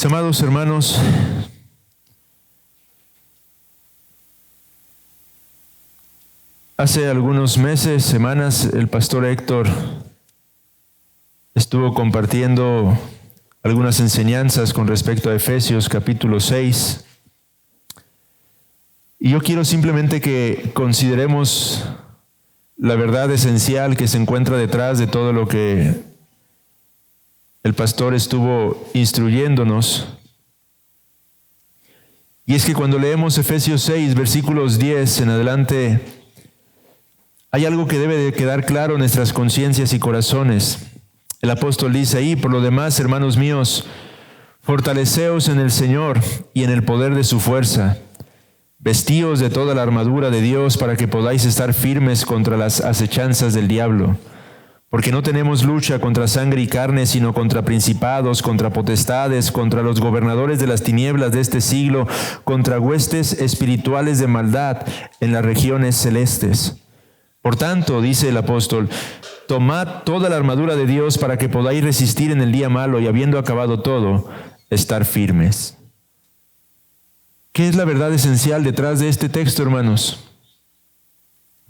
Mis amados hermanos, hace algunos meses, semanas, el pastor Héctor estuvo compartiendo algunas enseñanzas con respecto a Efesios capítulo 6. Y yo quiero simplemente que consideremos la verdad esencial que se encuentra detrás de todo lo que el pastor estuvo instruyéndonos. Y es que cuando leemos Efesios 6, versículos 10 en adelante, hay algo que debe de quedar claro en nuestras conciencias y corazones. El apóstol dice ahí: por lo demás, hermanos míos, fortaleceos en el Señor y en el poder de su fuerza. Vestíos de toda la armadura de Dios para que podáis estar firmes contra las acechanzas del diablo. Porque no tenemos lucha contra sangre y carne, sino contra principados, contra potestades, contra los gobernadores de las tinieblas de este siglo, contra huestes espirituales de maldad en las regiones celestes. Por tanto, dice el apóstol, tomad toda la armadura de Dios para que podáis resistir en el día malo y, habiendo acabado todo, estar firmes. ¿Qué es la verdad esencial detrás de este texto, hermanos?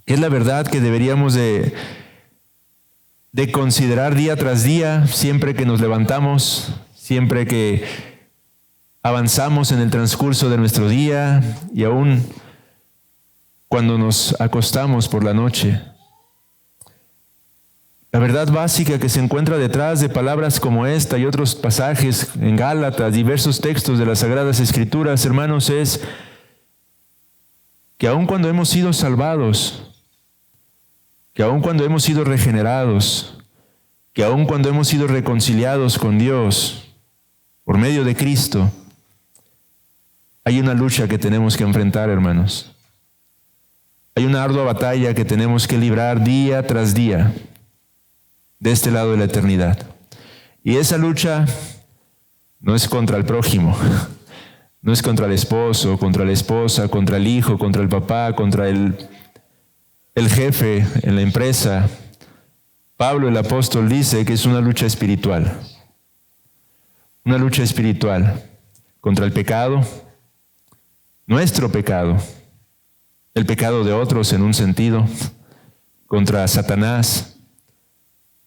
¿Qué es la verdad que deberíamos de considerar día tras día, siempre que nos levantamos, siempre que avanzamos en el transcurso de nuestro día y aún cuando nos acostamos por la noche? La verdad básica que se encuentra detrás de palabras como esta y otros pasajes en Gálatas, diversos textos de las Sagradas Escrituras, hermanos, es que aun cuando hemos sido salvados, que aun cuando hemos sido regenerados, que aun cuando hemos sido reconciliados con Dios por medio de Cristo, hay una lucha que tenemos que enfrentar, hermanos. Hay una ardua batalla que tenemos que librar día tras día de este lado de la eternidad. Y esa lucha no es contra el prójimo, no es contra el esposo, contra la esposa, contra el hijo, contra el papá, contra el jefe en la empresa. Pablo, el apóstol, dice que es una lucha espiritual. Una lucha espiritual contra el pecado, nuestro pecado, el pecado de otros en un sentido, contra Satanás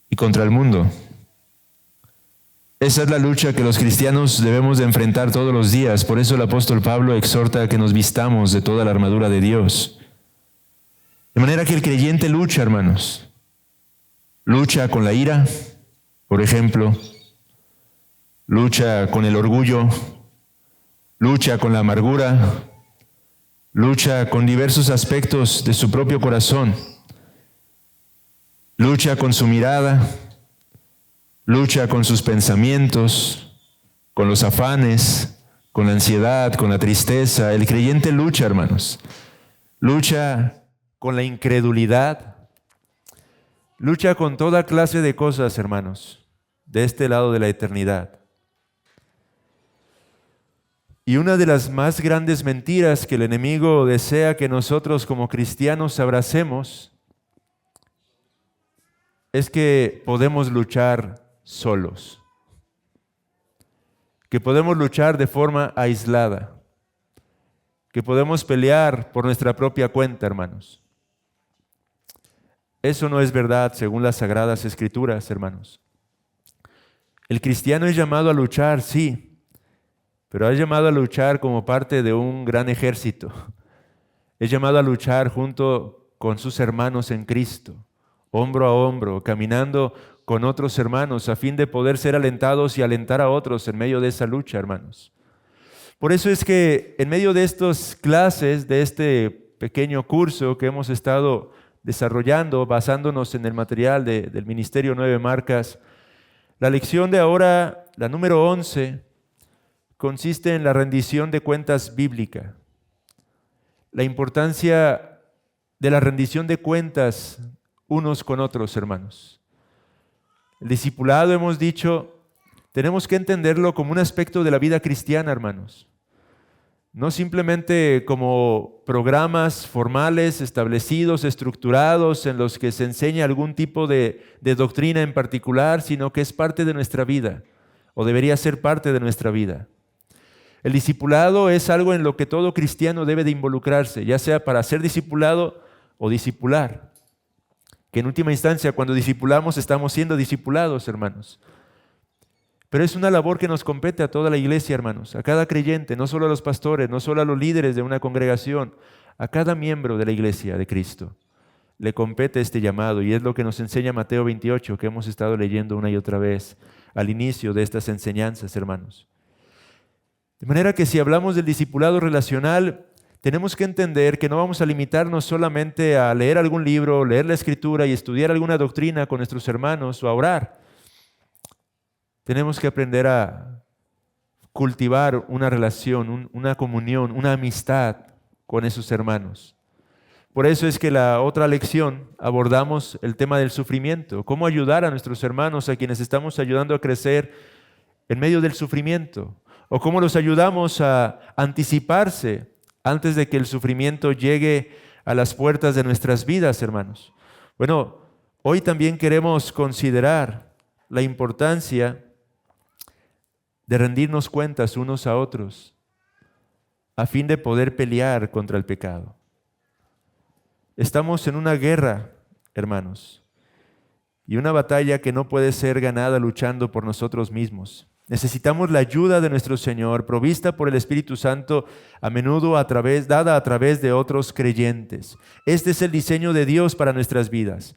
y contra el mundo. Esa es la lucha que los cristianos debemos de enfrentar todos los días. Por eso el apóstol Pablo exhorta a que nos vistamos de toda la armadura de Dios. De manera que el creyente lucha, hermanos. Lucha con la ira, por ejemplo. Lucha con el orgullo. Lucha con la amargura. Lucha con diversos aspectos de su propio corazón. Lucha con su mirada. Lucha con sus pensamientos, con los afanes, con la ansiedad, con la tristeza. El creyente lucha, hermanos. Lucha con la incredulidad. Lucha con toda clase de cosas, hermanos, de este lado de la eternidad. Y una de las más grandes mentiras que el enemigo desea que nosotros como cristianos abracemos es que podemos luchar solos, que podemos luchar de forma aislada, que podemos pelear por nuestra propia cuenta, hermanos. Eso no es verdad según las Sagradas Escrituras, hermanos. El cristiano es llamado a luchar, sí, pero es llamado a luchar como parte de un gran ejército. Es llamado a luchar junto con sus hermanos en Cristo, hombro a hombro, caminando con otros hermanos, a fin de poder ser alentados y alentar a otros en medio de esa lucha, hermanos. Por eso es que en medio de estas clases, de este pequeño curso que hemos estado desarrollando, basándonos en el material del Ministerio 9 Marcas, la lección de ahora, la número 11, consiste en la rendición de cuentas bíblica. La importancia de la rendición de cuentas unos con otros, hermanos. El discipulado, hemos dicho, tenemos que entenderlo como un aspecto de la vida cristiana, hermanos. No simplemente como programas formales, establecidos, estructurados, en los que se enseña algún tipo de doctrina en particular, sino que es parte de nuestra vida, o debería ser parte de nuestra vida. El discipulado es algo en lo que todo cristiano debe de involucrarse, ya sea para ser discipulado o discipular. Que en última instancia, cuando discipulamos, estamos siendo discipulados, hermanos. Pero es una labor que nos compete a toda la iglesia, hermanos, a cada creyente, no solo a los pastores, no solo a los líderes de una congregación, a cada miembro de la iglesia de Cristo. Le compete este llamado y es lo que nos enseña Mateo 28, que hemos estado leyendo una y otra vez al inicio de estas enseñanzas, hermanos. De manera que si hablamos del discipulado relacional, tenemos que entender que no vamos a limitarnos solamente a leer algún libro, leer la Escritura y estudiar alguna doctrina con nuestros hermanos o a orar. Tenemos que aprender a cultivar una relación, una comunión, una amistad con esos hermanos. Por eso es que la otra lección abordamos el tema del sufrimiento, cómo ayudar a nuestros hermanos a quienes estamos ayudando a crecer en medio del sufrimiento, o cómo los ayudamos a anticiparse antes de que el sufrimiento llegue a las puertas de nuestras vidas, hermanos. Bueno, hoy también queremos considerar la importancia de rendirnos cuentas unos a otros a fin de poder pelear contra el pecado. Estamos en una guerra, hermanos, y una batalla que no puede ser ganada luchando por nosotros mismos. Necesitamos la ayuda de nuestro Señor, provista por el Espíritu Santo, a menudo dada a través de otros creyentes. Este es el diseño de Dios para nuestras vidas.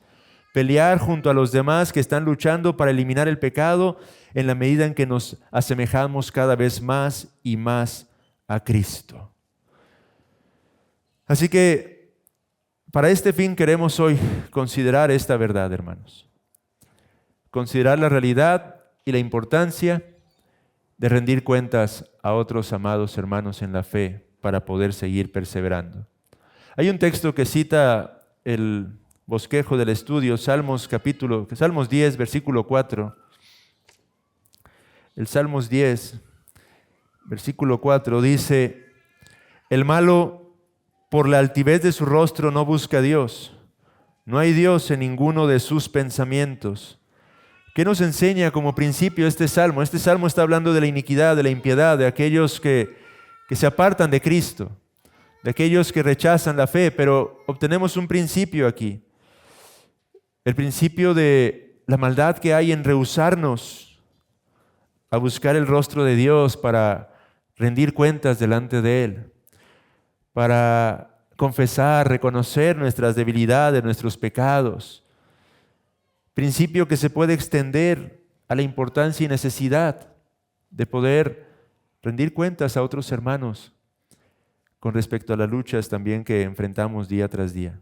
Pelear junto a los demás que están luchando para eliminar el pecado en la medida en que nos asemejamos cada vez más y más a Cristo. Así que para este fin queremos hoy considerar esta verdad, hermanos. Considerar la realidad y la importancia de rendir cuentas a otros amados hermanos en la fe para poder seguir perseverando. Hay un texto que cita el bosquejo del estudio, Salmos 10, versículo 4. El Salmos 10, versículo 4 dice: el malo por la altivez de su rostro no busca a Dios. No hay Dios en ninguno de sus pensamientos. ¿Qué nos enseña como principio este salmo? Este salmo está hablando de la iniquidad, de la impiedad, de aquellos que se apartan de Cristo, de aquellos que rechazan la fe, pero obtenemos un principio aquí. El principio de la maldad que hay en rehusarnos a buscar el rostro de Dios para rendir cuentas delante de Él, para confesar, reconocer nuestras debilidades, nuestros pecados. Principio que se puede extender a la importancia y necesidad de poder rendir cuentas a otros hermanos con respecto a las luchas también que enfrentamos día tras día.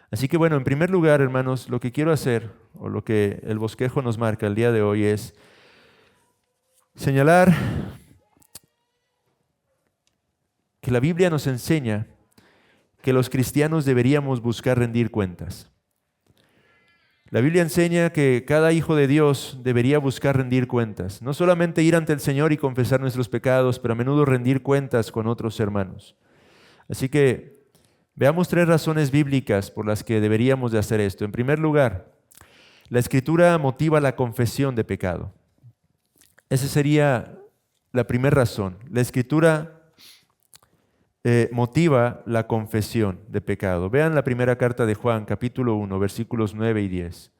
Así que bueno, en primer lugar, hermanos, lo que quiero hacer, o lo que el bosquejo nos marca el día de hoy, es señalar que la Biblia nos enseña que los cristianos deberíamos buscar rendir cuentas. La Biblia enseña que cada hijo de Dios debería buscar rendir cuentas. No solamente ir ante el Señor y confesar nuestros pecados, pero a menudo rendir cuentas con otros hermanos. Así que veamos 3 razones bíblicas por las que deberíamos de hacer esto. En primer lugar, la Escritura motiva la confesión de pecado. Esa sería la primera razón. La Escritura motiva la confesión de pecado. Vean la primera carta de Juan, capítulo 1, versículos 9 y 10.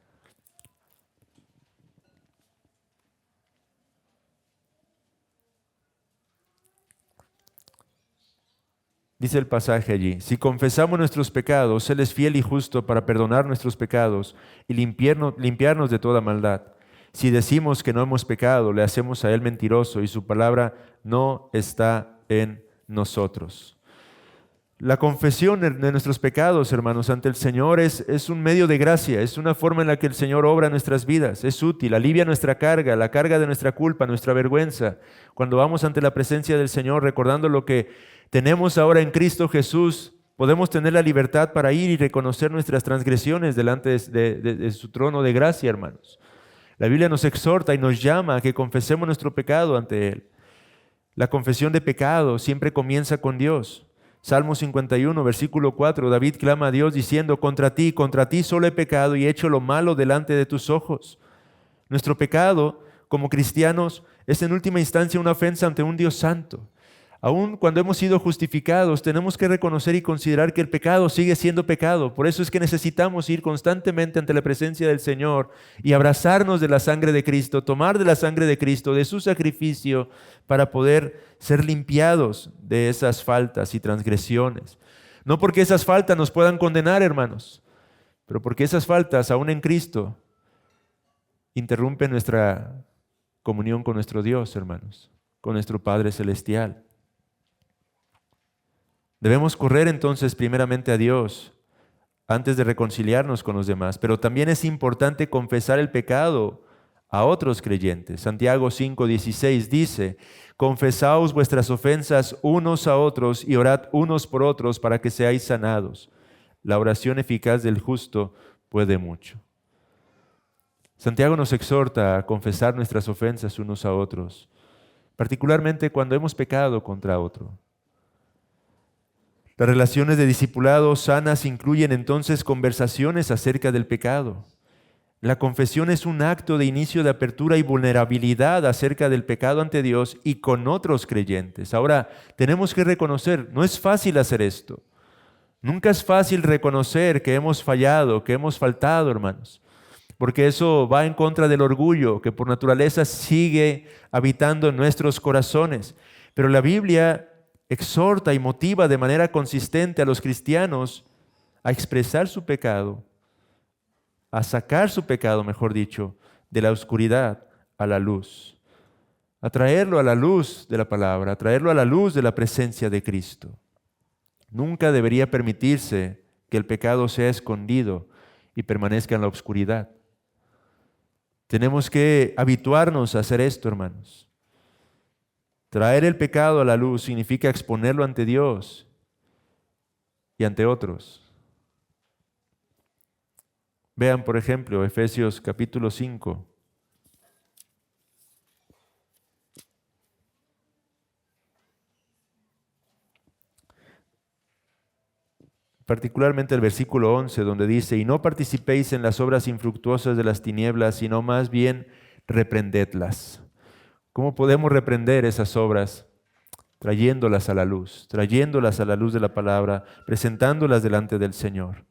Dice el pasaje allí: si confesamos nuestros pecados, Él es fiel y justo para perdonar nuestros pecados y limpiarnos de toda maldad. Si decimos que no hemos pecado, le hacemos a Él mentiroso y su palabra no está en nosotros. La confesión de nuestros pecados, hermanos, ante el Señor es un medio de gracia, es una forma en la que el Señor obra en nuestras vidas, es útil, alivia nuestra carga, la carga de nuestra culpa, nuestra vergüenza. Cuando vamos ante la presencia del Señor, recordando lo que tenemos ahora en Cristo Jesús, podemos tener la libertad para ir y reconocer nuestras transgresiones delante de su trono de gracia, hermanos. La Biblia nos exhorta y nos llama a que confesemos nuestro pecado ante Él. La confesión de pecado siempre comienza con Dios. Salmo 51, versículo 4, David clama a Dios diciendo: contra ti solo he pecado y he hecho lo malo delante de tus ojos. Nuestro pecado como cristianos es en última instancia una ofensa ante un Dios santo. Aun cuando hemos sido justificados, tenemos que reconocer y considerar que el pecado sigue siendo pecado. Por eso es que necesitamos ir constantemente ante la presencia del Señor y abrazarnos de la sangre de Cristo, tomar de la sangre de Cristo, de su sacrificio, para poder ser limpiados de esas faltas y transgresiones. No porque esas faltas nos puedan condenar, hermanos, pero porque esas faltas, aún en Cristo, interrumpen nuestra comunión con nuestro Dios, hermanos, con nuestro Padre Celestial. Debemos correr entonces primeramente a Dios antes de reconciliarnos con los demás, pero también es importante confesar el pecado a otros creyentes. Santiago 5:16 dice: confesaos vuestras ofensas unos a otros y orad unos por otros para que seáis sanados. La oración eficaz del justo puede mucho. Santiago nos exhorta a confesar nuestras ofensas unos a otros, particularmente cuando hemos pecado contra otro. Las relaciones de discipulado sanas incluyen entonces conversaciones acerca del pecado. La confesión es un acto de inicio de apertura y vulnerabilidad acerca del pecado ante Dios y con otros creyentes. Ahora, tenemos que reconocer, no es fácil hacer esto. Nunca es fácil reconocer que hemos fallado, que hemos faltado, hermanos, porque eso va en contra del orgullo que por naturaleza sigue habitando en nuestros corazones. Pero la Biblia exhorta y motiva de manera consistente a los cristianos a expresar su pecado, a sacar su pecado, mejor dicho, de la oscuridad a la luz, a traerlo a la luz de la palabra, a traerlo a la luz de la presencia de Cristo. Nunca debería permitirse que el pecado sea escondido y permanezca en la oscuridad. Tenemos que habituarnos a hacer esto, hermanos. Traer el pecado a la luz significa exponerlo ante Dios y ante otros. Vean, por ejemplo, Efesios capítulo 5. Particularmente el versículo 11, donde dice: y no participéis en las obras infructuosas de las tinieblas, sino más bien reprendedlas. ¿Cómo podemos reprender esas obras? Trayéndolas a la luz de la palabra, presentándolas delante del Señor.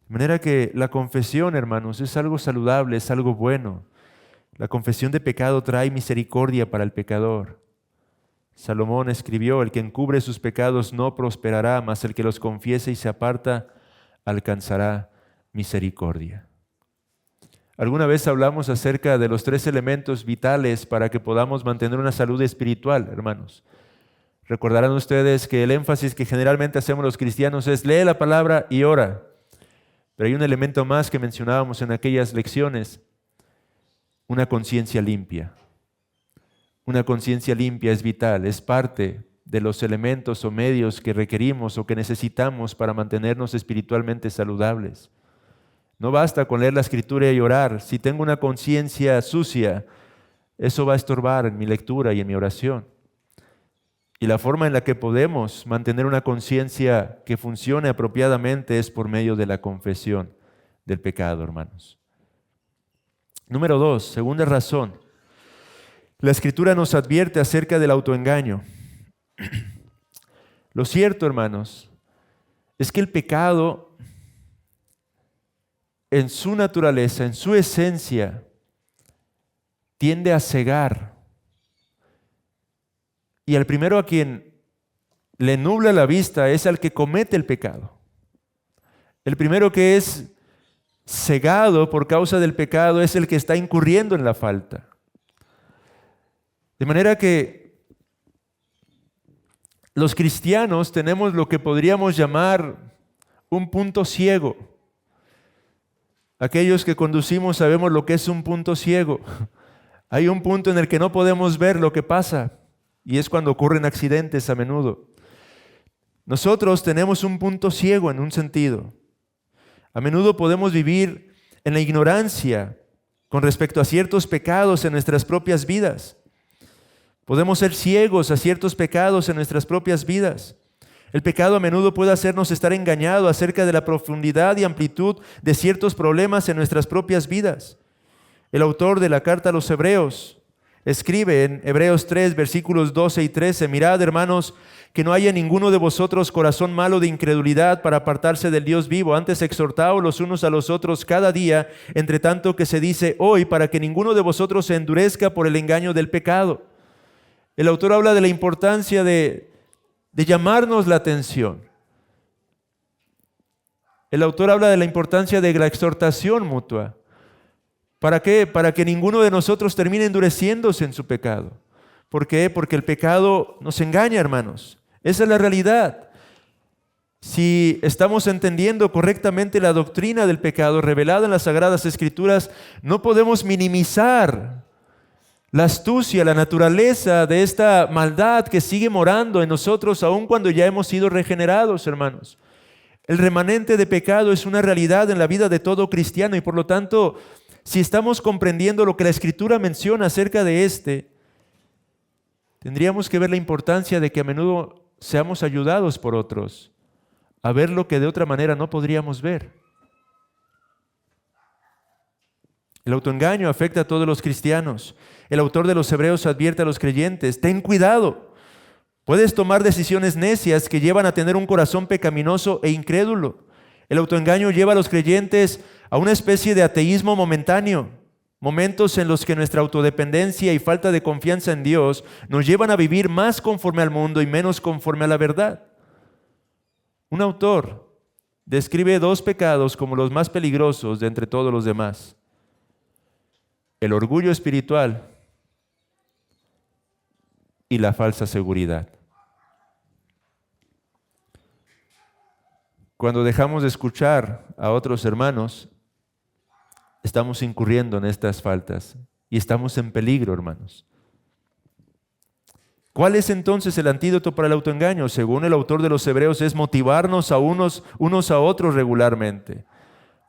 De manera que la confesión, hermanos, es algo saludable, es algo bueno. La confesión de pecado trae misericordia para el pecador. Salomón escribió: el que encubre sus pecados no prosperará, mas el que los confiese y se aparta alcanzará misericordia. Alguna vez hablamos acerca de los 3 elementos vitales para que podamos mantener una salud espiritual, hermanos. Recordarán ustedes que el énfasis que generalmente hacemos los cristianos es: lee la palabra y ora. Pero hay un elemento más que mencionábamos en aquellas lecciones: una conciencia limpia. Una conciencia limpia es vital, es parte de los elementos o medios que requerimos o que necesitamos para mantenernos espiritualmente saludables. No basta con leer la Escritura y orar. Si tengo una conciencia sucia, eso va a estorbar en mi lectura y en mi oración. Y la forma en la que podemos mantener una conciencia que funcione apropiadamente es por medio de la confesión del pecado, hermanos. Número 2, segunda razón. La Escritura nos advierte acerca del autoengaño. Lo cierto, hermanos, es que el pecado, en su naturaleza, en su esencia, tiende a cegar. Y al primero a quien le nubla la vista es al que comete el pecado. El primero que es cegado por causa del pecado es el que está incurriendo en la falta. De manera que los cristianos tenemos lo que podríamos llamar un punto ciego. Aquellos que conducimos sabemos lo que es un punto ciego. Hay un punto en el que no podemos ver lo que pasa, y es cuando ocurren accidentes a menudo. Nosotros tenemos un punto ciego en un sentido. A menudo podemos vivir en la ignorancia con respecto a ciertos pecados en nuestras propias vidas. Podemos ser ciegos a ciertos pecados en nuestras propias vidas. El pecado a menudo puede hacernos estar engañados acerca de la profundidad y amplitud de ciertos problemas en nuestras propias vidas. El autor de la carta a los Hebreos escribe en Hebreos 3, versículos 12 y 13, mirad, hermanos, que no haya en ninguno de vosotros corazón malo de incredulidad para apartarse del Dios vivo. Antes exhortaos los unos a los otros cada día, entre tanto que se dice hoy, para que ninguno de vosotros se endurezca por el engaño del pecado. El autor habla de la importancia de llamarnos la atención. El autor habla de la importancia de la exhortación mutua. ¿Para qué? Para que ninguno de nosotros termine endureciéndose en su pecado. ¿Por qué? Porque el pecado nos engaña, hermanos. Esa es la realidad. Si estamos entendiendo correctamente la doctrina del pecado revelada en las Sagradas Escrituras, no podemos minimizar la astucia, la naturaleza de esta maldad que sigue morando en nosotros aun cuando ya hemos sido regenerados, hermanos. El remanente de pecado es una realidad en la vida de todo cristiano y por lo tanto, si estamos comprendiendo lo que la Escritura menciona acerca de tendríamos que ver la importancia de que a menudo seamos ayudados por otros a ver lo que de otra manera no podríamos ver. El autoengaño afecta a todos los cristianos. El autor de los Hebreos advierte a los creyentes, ten cuidado. Puedes tomar decisiones necias que llevan a tener un corazón pecaminoso e incrédulo. El autoengaño lleva a los creyentes a una especie de ateísmo momentáneo, momentos en los que nuestra autodependencia y falta de confianza en Dios nos llevan a vivir más conforme al mundo y menos conforme a la verdad. Un autor describe 2 pecados como los más peligrosos de entre todos los demás: el orgullo espiritual y la falsa seguridad. Cuando dejamos de escuchar a otros hermanos, estamos incurriendo en estas faltas y estamos en peligro, hermanos. ¿Cuál es entonces el antídoto para el autoengaño? Según el autor de los Hebreos, es motivarnos a unos a otros regularmente.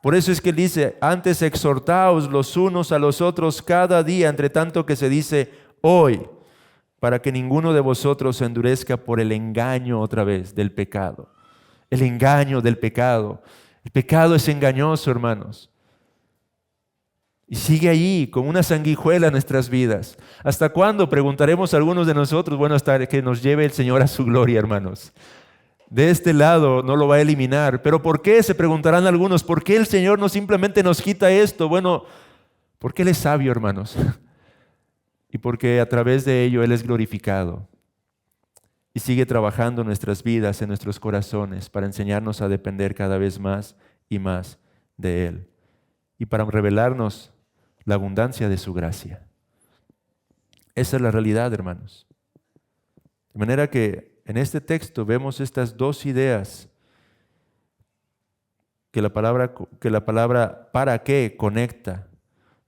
Por eso es que él dice, antes exhortaos los unos a los otros cada día, entre tanto que se dice hoy, para que ninguno de vosotros se endurezca por el engaño otra vez del pecado. El engaño del pecado. El pecado es engañoso, hermanos. Y sigue ahí como una sanguijuela en nuestras vidas. ¿Hasta cuándo? Preguntaremos a algunos de nosotros. Bueno, hasta que nos lleve el Señor a su gloria, hermanos. De este lado no lo va a eliminar. ¿Pero por qué? Se preguntarán algunos. ¿Por qué el Señor no simplemente nos quita esto? Bueno, porque Él es sabio, hermanos. Y porque a través de ello Él es glorificado. Y sigue trabajando en nuestras vidas, en nuestros corazones, para enseñarnos a depender cada vez más y más de Él. Y para revelarnos la abundancia de su gracia. Esa es la realidad, hermanos. De manera que en este texto vemos estas 2 ideas que la palabra ¿para qué? Conecta.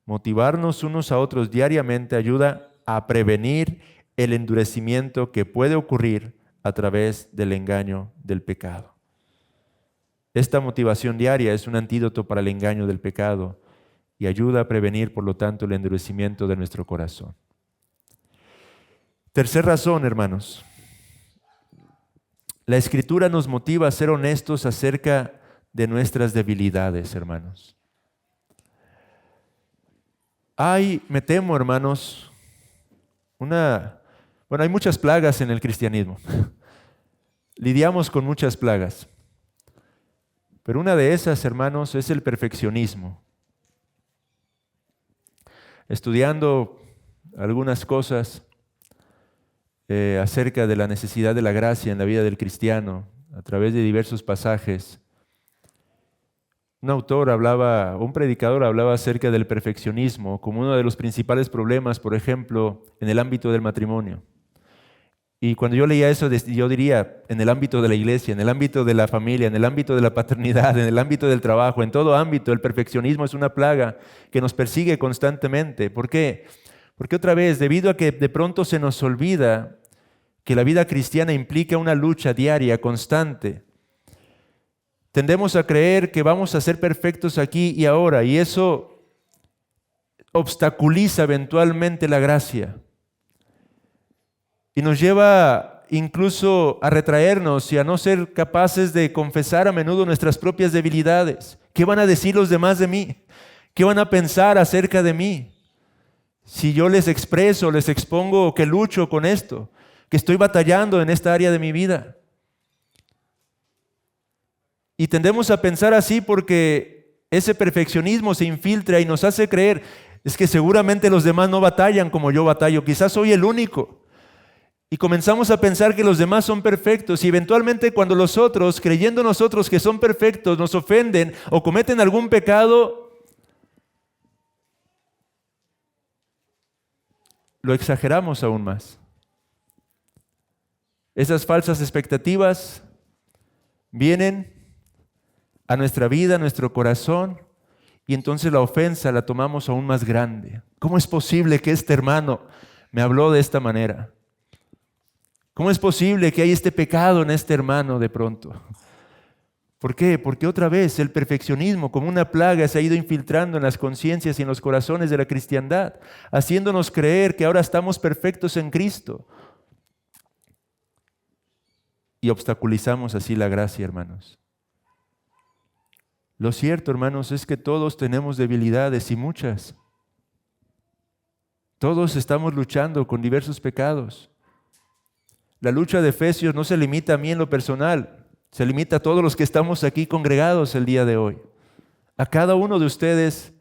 Motivarnos unos a otros diariamente ayuda a prevenir el endurecimiento que puede ocurrir a través del engaño del pecado. Esta motivación diaria es un antídoto para el engaño del pecado y ayuda a prevenir, por lo tanto, el endurecimiento de nuestro corazón. Tercera razón, hermanos. La Escritura nos motiva a ser honestos acerca de nuestras debilidades, hermanos. Me temo, hermanos, hay muchas plagas en el cristianismo. Lidiamos con muchas plagas. Pero una de esas, hermanos, es el perfeccionismo. Estudiando algunas cosas acerca de la necesidad de la gracia en la vida del cristiano, a través de diversos pasajes, un predicador hablaba acerca del perfeccionismo como uno de los principales problemas, por ejemplo, en el ámbito del matrimonio. Y cuando yo leía eso, yo diría, en el ámbito de la iglesia, en el ámbito de la familia, en el ámbito de la paternidad, en el ámbito del trabajo, en todo ámbito, el perfeccionismo es una plaga que nos persigue constantemente. ¿Por qué? Porque otra vez, debido a que de pronto se nos olvida que la vida cristiana implica una lucha diaria, constante, tendemos a creer que vamos a ser perfectos aquí y ahora, y eso obstaculiza eventualmente la gracia. Y nos lleva incluso a retraernos y a no ser capaces de confesar a menudo nuestras propias debilidades. ¿Qué van a decir los demás de mí? ¿Qué van a pensar acerca de mí? Si yo les expreso, les expongo que lucho con esto, que estoy batallando en esta área de mi vida. Y tendemos a pensar así porque ese perfeccionismo se infiltra y nos hace creer, es que seguramente los demás no batallan como yo batallo, quizás soy el único. Y comenzamos a pensar que los demás son perfectos y eventualmente cuando los otros, creyendo nosotros que son perfectos, nos ofenden o cometen algún pecado, lo exageramos aún más. Esas falsas expectativas vienen a nuestra vida, a nuestro corazón, y entonces la ofensa la tomamos aún más grande. ¿Cómo es posible que este hermano me habló de esta manera? ¿Cómo es posible que hay este pecado en este hermano de pronto? ¿Por qué? Porque otra vez el perfeccionismo como una plaga se ha ido infiltrando en las conciencias y en los corazones de la cristiandad, haciéndonos creer que ahora estamos perfectos en Cristo. Y obstaculizamos así la gracia, hermanos. Lo cierto, hermanos, es que todos tenemos debilidades y muchas. Todos estamos luchando con diversos pecados. La lucha de Efesios no se limita a mí en lo personal, se limita a todos los que estamos aquí congregados el día de hoy. A cada uno de ustedes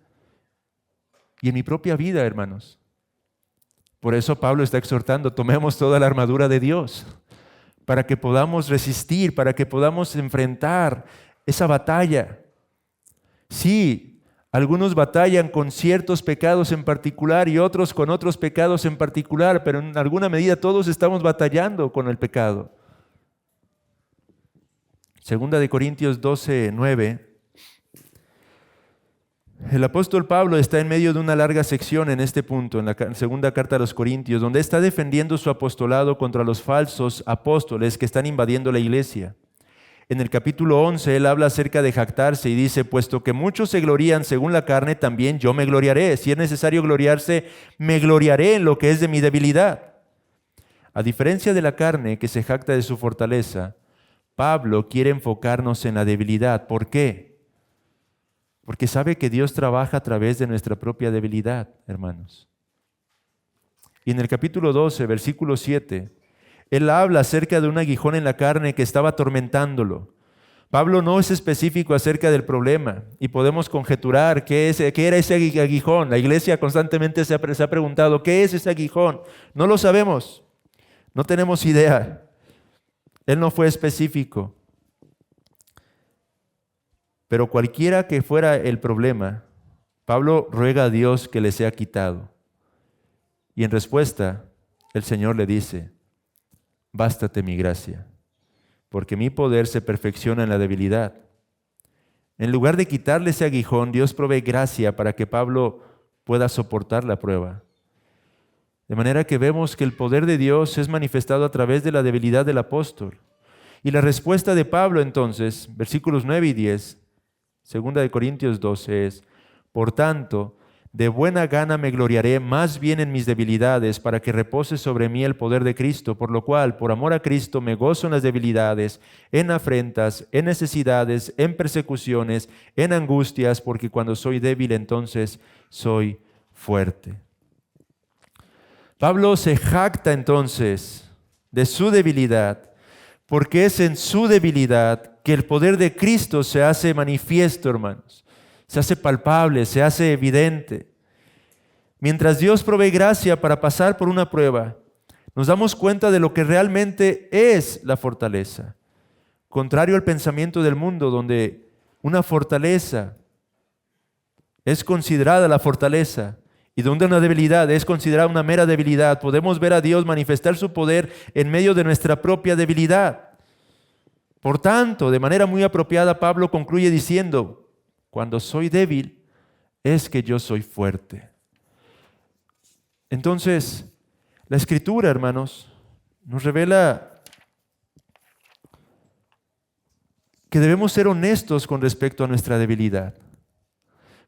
y en mi propia vida, hermanos. Por eso Pablo está exhortando, tomemos toda la armadura de Dios para que podamos resistir, para que podamos enfrentar esa batalla. Sí, algunos batallan con ciertos pecados en particular y otros con otros pecados en particular, pero en alguna medida todos estamos batallando con el pecado. Segunda de Corintios 12:9. El apóstol Pablo está en medio de una larga sección en este punto, en la segunda carta a los Corintios, donde está defendiendo su apostolado contra los falsos apóstoles que están invadiendo la iglesia. En el capítulo 11, él habla acerca de jactarse y dice, puesto que muchos se glorían según la carne, también yo me gloriaré. Si es necesario gloriarse, me gloriaré en lo que es de mi debilidad. A diferencia de la carne que se jacta de su fortaleza, Pablo quiere enfocarnos en la debilidad. ¿Por qué? Porque sabe que Dios trabaja a través de nuestra propia debilidad, hermanos. Y en el capítulo 12, versículo 7, él habla acerca de un aguijón en la carne que estaba atormentándolo. Pablo no es específico acerca del problema y podemos conjeturar qué era ese aguijón. La iglesia constantemente se ha preguntado, ¿qué es ese aguijón? No lo sabemos, no tenemos idea. Él no fue específico. Pero cualquiera que fuera el problema, Pablo ruega a Dios que le sea quitado. Y en respuesta, el Señor le dice, bástate mi gracia, porque mi poder se perfecciona en la debilidad. En lugar de quitarle ese aguijón, Dios provee gracia para que Pablo pueda soportar la prueba. De manera que vemos que el poder de Dios es manifestado a través de la debilidad del apóstol. Y la respuesta de Pablo entonces, versículos 9 y 10, segunda de Corintios 12 es, por tanto, de buena gana me gloriaré más bien en mis debilidades para que repose sobre mí el poder de Cristo, por lo cual, por amor a Cristo, me gozo en las debilidades, en afrentas, en necesidades, en persecuciones, en angustias, porque cuando soy débil entonces soy fuerte. Pablo se jacta entonces de su debilidad, porque es en su debilidad que el poder de Cristo se hace manifiesto, hermanos. Se hace palpable, se hace evidente. Mientras Dios provee gracia para pasar por una prueba, nos damos cuenta de lo que realmente es la fortaleza. Contrario al pensamiento del mundo, donde una fortaleza es considerada la fortaleza y donde una debilidad es considerada una mera debilidad, podemos ver a Dios manifestar su poder en medio de nuestra propia debilidad. Por tanto, de manera muy apropiada, Pablo concluye diciendo, cuando soy débil, es que yo soy fuerte. Entonces, la Escritura, hermanos, nos revela que debemos ser honestos con respecto a nuestra debilidad.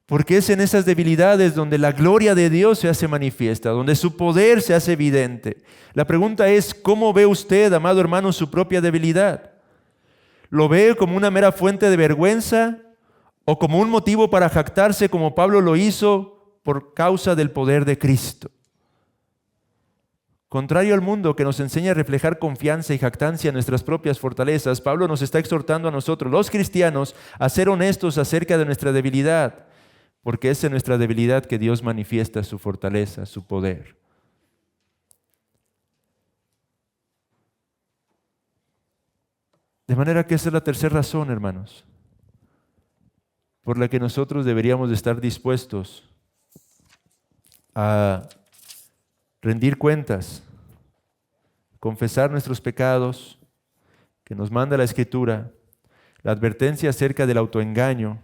Porque es en esas debilidades donde la gloria de Dios se hace manifiesta, donde su poder se hace evidente. La pregunta es, ¿cómo ve usted, amado hermano, su propia debilidad? ¿Lo ve como una mera fuente de vergüenza o como un motivo para jactarse como Pablo lo hizo por causa del poder de Cristo. Contrario al mundo que nos enseña a reflejar confianza y jactancia en nuestras propias fortalezas, Pablo nos está exhortando a nosotros, los cristianos, a ser honestos acerca de nuestra debilidad, porque es en nuestra debilidad que Dios manifiesta su fortaleza, su poder. De manera que esa es la tercera razón, hermanos, por la que nosotros deberíamos de estar dispuestos a rendir cuentas, confesar nuestros pecados, que nos manda la Escritura, la advertencia acerca del autoengaño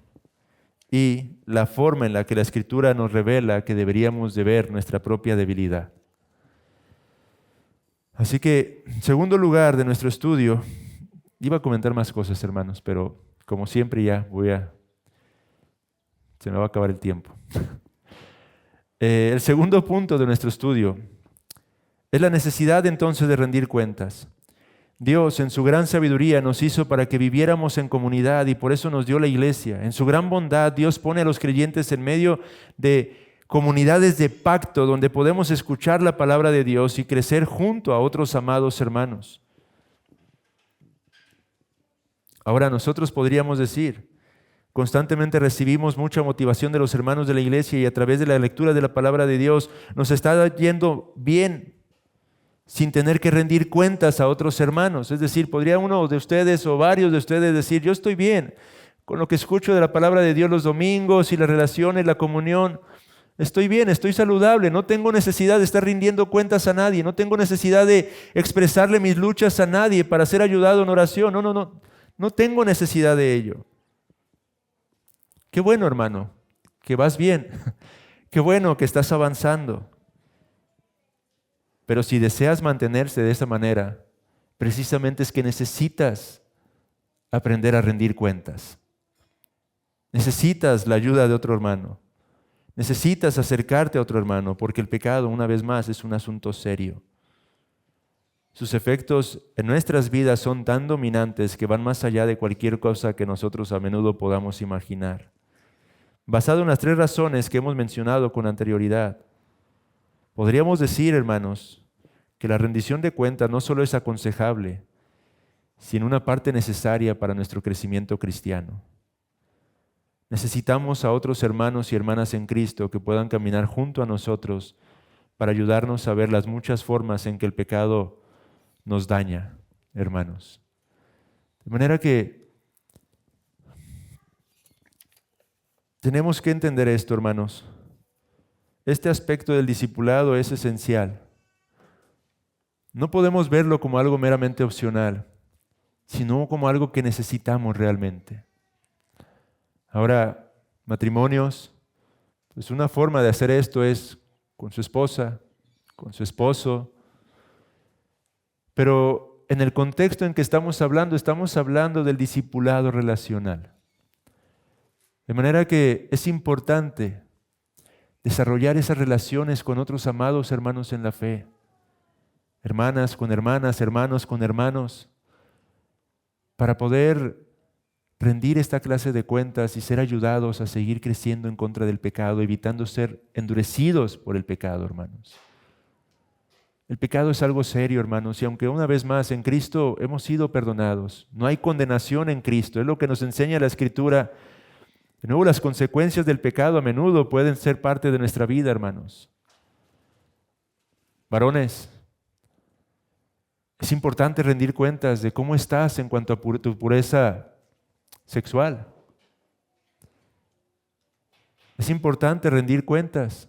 y la forma en la que la Escritura nos revela que deberíamos de ver nuestra propia debilidad. Así que, en segundo lugar de nuestro estudio, iba a comentar más cosas, hermanos, pero como siempre se me va a acabar el tiempo. El segundo punto de nuestro estudio es la necesidad entonces de rendir cuentas. Dios en su gran sabiduría nos hizo para que viviéramos en comunidad y por eso nos dio la iglesia. En su gran bondad Dios pone a los creyentes en medio de comunidades de pacto donde podemos escuchar la palabra de Dios y crecer junto a otros amados hermanos. Ahora nosotros podríamos decir, constantemente recibimos mucha motivación de los hermanos de la iglesia y a través de la lectura de la palabra de Dios nos está yendo bien sin tener que rendir cuentas a otros hermanos. Es decir, podría uno de ustedes o varios de ustedes decir, yo estoy bien con lo que escucho de la palabra de Dios los domingos y las relaciones, la comunión. Estoy bien, estoy saludable, no tengo necesidad de estar rindiendo cuentas a nadie, no tengo necesidad de expresarle mis luchas a nadie para ser ayudado en oración. No tengo necesidad de ello. Qué bueno, hermano, que vas bien. Qué bueno que estás avanzando. Pero si deseas mantenerse de esa manera, precisamente es que necesitas aprender a rendir cuentas. Necesitas la ayuda de otro hermano. Necesitas acercarte a otro hermano, porque el pecado, una vez más, es un asunto serio. Sus efectos en nuestras vidas son tan dominantes que van más allá de cualquier cosa que nosotros a menudo podamos imaginar. Basado en las tres razones que hemos mencionado con anterioridad, podríamos decir, hermanos, que la rendición de cuentas no solo es aconsejable, sino una parte necesaria para nuestro crecimiento cristiano. Necesitamos a otros hermanos y hermanas en Cristo que puedan caminar junto a nosotros para ayudarnos a ver las muchas formas en que el pecado nos daña, hermanos. De manera que tenemos que entender esto, hermanos. Este aspecto del discipulado es esencial. No podemos verlo como algo meramente opcional, sino como algo que necesitamos realmente. Ahora, matrimonios, pues una forma de hacer esto es con su esposa, con su esposo. Pero en el contexto en que estamos hablando del discipulado relacional. De manera que es importante desarrollar esas relaciones con otros amados hermanos en la fe. Hermanas con hermanas, hermanos con hermanos, para poder rendir esta clase de cuentas y ser ayudados a seguir creciendo en contra del pecado, evitando ser endurecidos por el pecado, hermanos. El pecado es algo serio, hermanos, y aunque una vez más en Cristo hemos sido perdonados, no hay condenación en Cristo, es lo que nos enseña la Escritura. De nuevo, las consecuencias del pecado a menudo pueden ser parte de nuestra vida, hermanos. Varones, es importante rendir cuentas de cómo estás en cuanto a tu pureza sexual. Es importante rendir cuentas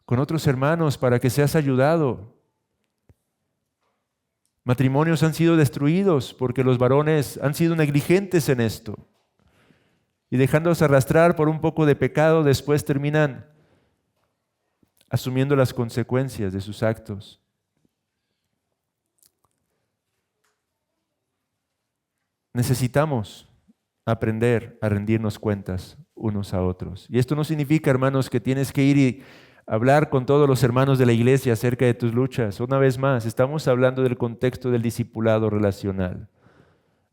con otros hermanos para que seas ayudado. Matrimonios han sido destruidos porque los varones han sido negligentes en esto. Y dejándose arrastrar por un poco de pecado, después terminan asumiendo las consecuencias de sus actos. Necesitamos aprender a rendirnos cuentas unos a otros. Y esto no significa, hermanos, que tienes que ir y hablar con todos los hermanos de la iglesia acerca de tus luchas. Una vez más, estamos hablando del contexto del discipulado relacional.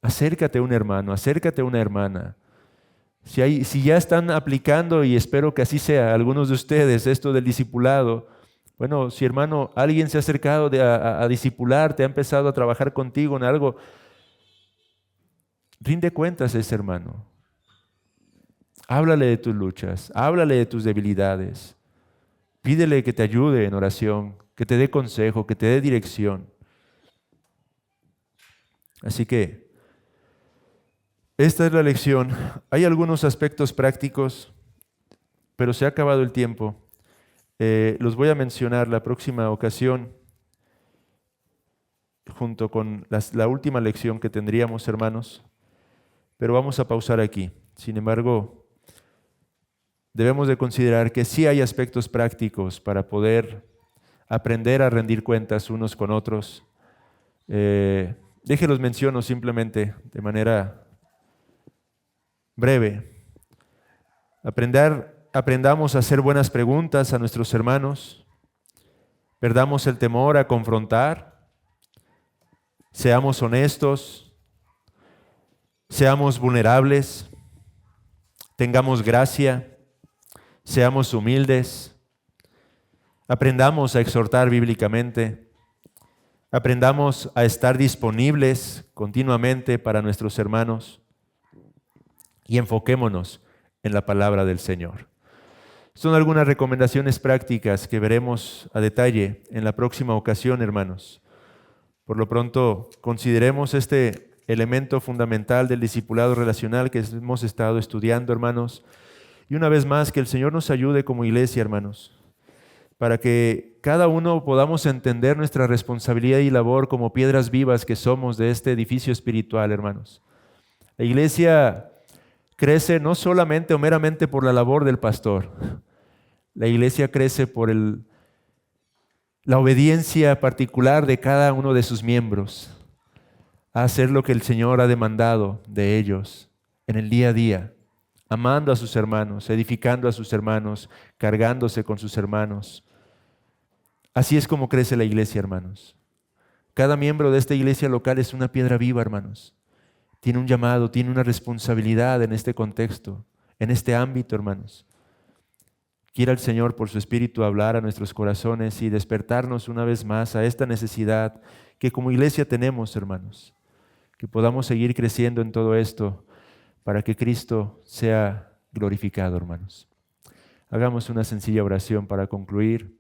Acércate a un hermano, acércate a una hermana. Si ya están aplicando, y espero que así sea, algunos de ustedes, esto del discipulado, bueno, si hermano, alguien se ha acercado a discipular, te ha empezado a trabajar contigo en algo, rinde cuentas a ese hermano. Háblale de tus luchas, háblale de tus debilidades. Pídele que te ayude en oración, que te dé consejo, que te dé dirección. Así que esta es la lección. Hay algunos aspectos prácticos, pero se ha acabado el tiempo. Los voy a mencionar la próxima ocasión, junto con la última lección que tendríamos, hermanos. Pero vamos a pausar aquí. Sin embargo, debemos de considerar que sí hay aspectos prácticos para poder aprender a rendir cuentas unos con otros. Déjenlos menciono simplemente de manera breve. Aprendamos a hacer buenas preguntas a nuestros hermanos. Perdamos el temor a confrontar. Seamos honestos. Seamos vulnerables. Tengamos gracia. Seamos humildes. Aprendamos a exhortar bíblicamente. Aprendamos a estar disponibles continuamente para nuestros hermanos. Y enfoquémonos en la palabra del Señor. Son algunas recomendaciones prácticas que veremos a detalle en la próxima ocasión, hermanos. Por lo pronto, consideremos este elemento fundamental del discipulado relacional que hemos estado estudiando, hermanos. Y una vez más, que el Señor nos ayude como iglesia, hermanos, para que cada uno podamos entender nuestra responsabilidad y labor como piedras vivas que somos de este edificio espiritual, hermanos. La iglesia crece no solamente o meramente por la labor del pastor. La iglesia crece por la obediencia particular de cada uno de sus miembros a hacer lo que el Señor ha demandado de ellos en el día a día, amando a sus hermanos, edificando a sus hermanos, cargándose con sus hermanos. Así es como crece la iglesia, hermanos. Cada miembro de esta iglesia local es una piedra viva, hermanos. Tiene un llamado, tiene una responsabilidad en este contexto, en este ámbito, hermanos. Quiera el Señor por su Espíritu hablar a nuestros corazones y despertarnos una vez más a esta necesidad que como iglesia tenemos, hermanos. Que podamos seguir creciendo en todo esto para que Cristo sea glorificado, hermanos. Hagamos una sencilla oración para concluir.